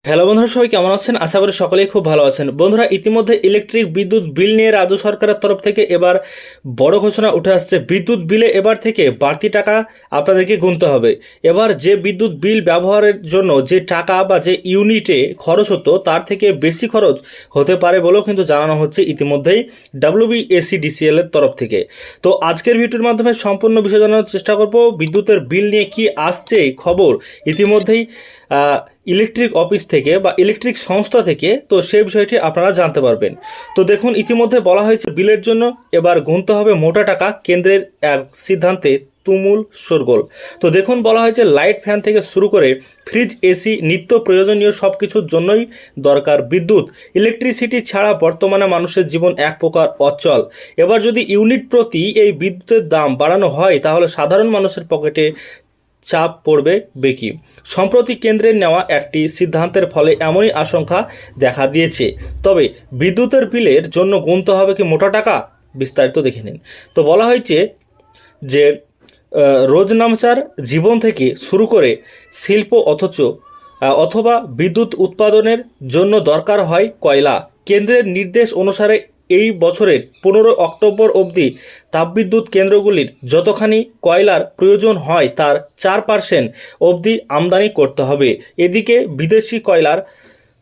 Hello বন্ধুরা, সবাই কেমন আছেন? আশা করি সকলেই খুব ভালো আছেন। বন্ধুরা, ইতিমধ্যে ইলেকট্রিক বিদ্যুৎ বিল নিয়ে রাজ্য সরকারের তরফ থেকে এবার বড় ঘোষণা উঠে আসছে। বিদ্যুৎ বিলে এবার থেকে বাড়তি টাকা আপনাদেরকে গুনতে হবে। এবার যে বিদ্যুৎ বিল ব্যবহারের জন্য যে টাকা বা যে ইউনিটে খরচ হতো তার থেকে বেশি খরচ হতে পারে বলেও কিন্তু জানানো হচ্ছে ইতিমধ্যেই WBSEDCL এর তরফ থেকে। তো আজকের ভিডিওর মাধ্যমে সম্পূর্ণ বিষয় জানানোর চেষ্টা করব। বিদ্যুতের বিল নিয়ে কি আসছে খবর ইতিমধ্যেই ইলেকট্রিক অফিস থেকে বা ইলেকট্রিক সংস্থা থেকে, তো সেই বিষয়টি আপনারা জানতে পারবেন। তো দেখুন, ইতিমধ্যে বলা হয়েছে বিলের জন্য এবার গুনতে হবে মোটা টাকা। কেন্দ্রের এক সিদ্ধান্তে তুমুল শোরগোল। তো দেখুন, বলা হয়েছে লাইট ফ্যান থেকে শুরু করে ফ্রিজ, এসি, নিত্য প্রয়োজনীয় সব কিছুর জন্যই দরকার বিদ্যুৎ। ইলেকট্রিসিটি ছাড়া বর্তমানে মানুষের জীবন এক প্রকার অচল। এবার যদি ইউনিট প্রতি এই বিদ্যুতের দাম বাড়ানো হয় তাহলে সাধারণ মানুষের পকেটে চাপ পড়বে বেশি। সম্প্রতি কেন্দ্রের নেওয়া একটি সিদ্ধান্তের ফলে এমনই আশঙ্কা দেখা দিয়েছে। তবে বিদ্যুতের বিলের জন্য গুনতে হবে কি মোটা টাকা? বিস্তারিত দেখে নিন। তো বলা হয়েছে যে রোজনামচার জীবন থেকে শুরু করে শিল্প অথবা বিদ্যুৎ উৎপাদনের জন্য দরকার হয় কয়লা। কেন্দ্রের নির্দেশ অনুসারে এই বছরের 15 অক্টোবর অবধি তাপবিদ্যুৎ কেন্দ্রগুলির যতখানি কয়লার প্রয়োজন হয় তার 4% অবধি আমদানি করতে হবে। এদিকে বিদেশি কয়লার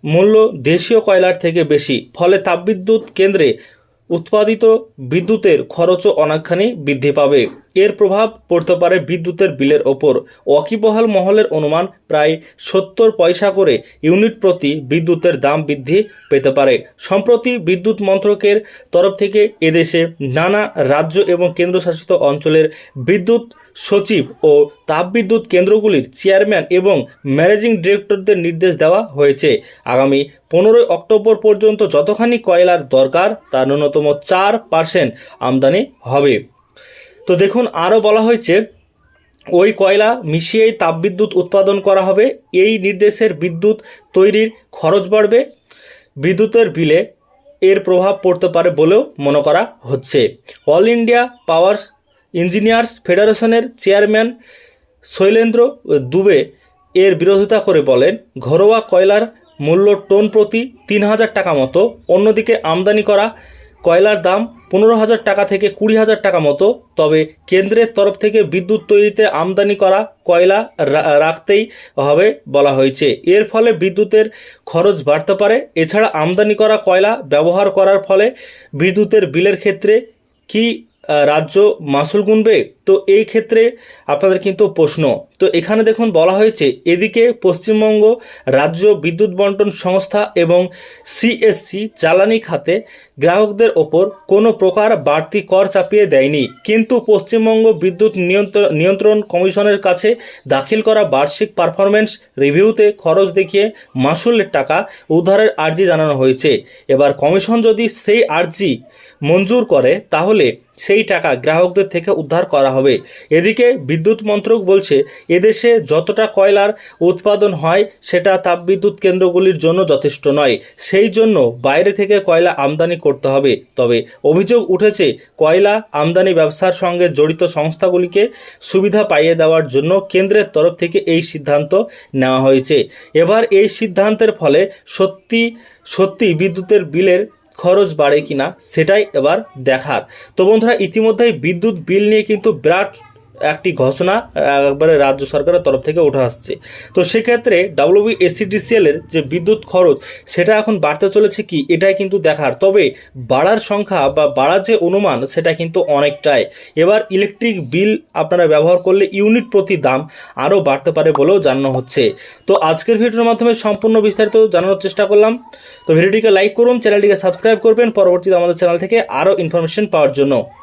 মূল্য দেশীয় কয়লার থেকে বেশি, ফলে তাপবিদ্যুৎ কেন্দ্রে উৎপাদিত বিদ্যুতের খরচও অনেকখানি বৃদ্ধি পাবে। এর প্রভাব পড়তে পারে বিদ্যুতের বিলের ওপর। ওয়াকিবহাল মহলের অনুমান প্রায় 70 পয়সা করে ইউনিট প্রতি বিদ্যুতের দাম বৃদ্ধি পেতে পারে। সম্প্রতি বিদ্যুৎ মন্ত্রকের তরফ থেকে এদেশে নানা রাজ্য এবং কেন্দ্রশাসিত অঞ্চলের বিদ্যুৎ সচিব ও তাপবিদ্যুৎ কেন্দ্রগুলির চেয়ারম্যান এবং ম্যানেজিং ডিরেক্টরদের নির্দেশ দেওয়া হয়েছে আগামী 15 অক্টোবর পর্যন্ত যতখানি কয়লার দরকার তার ন্যূনতম 4% আমদানি হবে। তো দেখুন, আরও বলা হয়েছে ওই কয়লা মিশিয়েই তাপবিদ্যুৎ উৎপাদন করা হবে। এই নির্দেশের বিদ্যুৎ তৈরির খরচ বাড়বে। বিদ্যুতের বিলে এর প্রভাব পড়তে পারে বলেও মনে করা হচ্ছে। অল ইন্ডিয়া পাওয়ার ইঞ্জিনিয়ার্স ফেডারেশনের চেয়ারম্যান শৈলেন্দ্র দুবে এর বিরোধিতা করে বলেন, ঘরোয়া কয়লার মূল্য টন প্রতি 3,000 টাকা মতো। অন্যদিকে আমদানি করা কয়লার দাম 15,000 টাকা থেকে 20,000 টাকা মতো। তবে কেন্দ্রের তরফ থেকে বিদ্যুৎ তৈরিতে আমদানি করা কয়লা রাখতেই হবে বলা হয়েছে। এর ফলে বিদ্যুতের খরচ বাড়তে পারে। এছাড়া আমদানি করা কয়লা ব্যবহার করার ফলে বিদ্যুতের বিলের ক্ষেত্রে কি রাজ্য মাসুল গুনবে? তো এই ক্ষেত্রে আপনাদের কিন্তু প্রশ্ন। তো এখানে দেখুন বলা হয়েছে, এদিকে পশ্চিমবঙ্গ রাজ্য বিদ্যুৎ বন্টন সংস্থা এবং CSC জ্বালানি খাতে গ্রাহকদের ওপর কোনো প্রকার বাড়তি কর চাপিয়ে দেয়নি। কিন্তু পশ্চিমবঙ্গ বিদ্যুৎ নিয়ন্ত্রণ কমিশনের কাছে দাখিল করা বার্ষিক পারফরমেন্স রিভিউতে খরচ দেখিয়ে মাসুলের টাকা উদ্ধারের আর্জি জানানো হয়েছে। এবার কমিশন যদি সেই আর্জি মঞ্জুর করে তাহলে সেই টাকা গ্রাহকদের থেকে উদ্ধার করা হবে। এদিকে বিদ্যুৎ মন্ত্রক বলছে, এদেশে যতটা কয়লার উৎপাদন হয় সেটা তাপবিদ্যুৎ কেন্দ্রগুলির জন্য যথেষ্ট নয়। সেই জন্য বাইরে থেকে কয়লা আমদানি করতে হবে। তবে অভিযোগ উঠেছে, কয়লা আমদানি ব্যবসার সঙ্গে জড়িত সংস্থাগুলিকে সুবিধা পাইয়ে দেওয়ার জন্য কেন্দ্রের তরফ থেকে এই সিদ্ধান্ত নেওয়া হয়েছে। এবার এই সিদ্ধান্তের ফলে সত্যি বিদ্যুতের বিলের খরচ বাড়ে কিনা সেটাই এবার দেখার। তো বন্ধুরা, ইতিমধ্যেই বিদ্যুৎ বিল নিয়ে কিন্তু বিরাট একটি ঘোষণা একবারে রাজ্য সরকারের তরফ থেকে উঠে আসছে। তো সেক্ষেত্রে WBSEDCL এর যে বিদ্যুৎ খরচ সেটা এখন বাড়তে চলেছে কি, এটাই কিন্তু দেখার। তবে বাড়ার সংখ্যা বা বাড়ার যে অনুমান সেটা কিন্তু অনেকটাই। এবার ইলেকট্রিক বিল আপনারা ব্যবহার করলে ইউনিট প্রতি দাম আরও বাড়তে পারে বলেও জানানো হচ্ছে। তো আজকের ভিডিওর মাধ্যমে সম্পূর্ণ বিস্তারিত জানানোর চেষ্টা করলাম। তো ভিডিওটিকে লাইক করুন, চ্যানেলটিকে সাবস্ক্রাইব করবেন পরবর্তীতে আমাদের চ্যানেল থেকে আরও ইনফরমেশন পাওয়ার জন্য।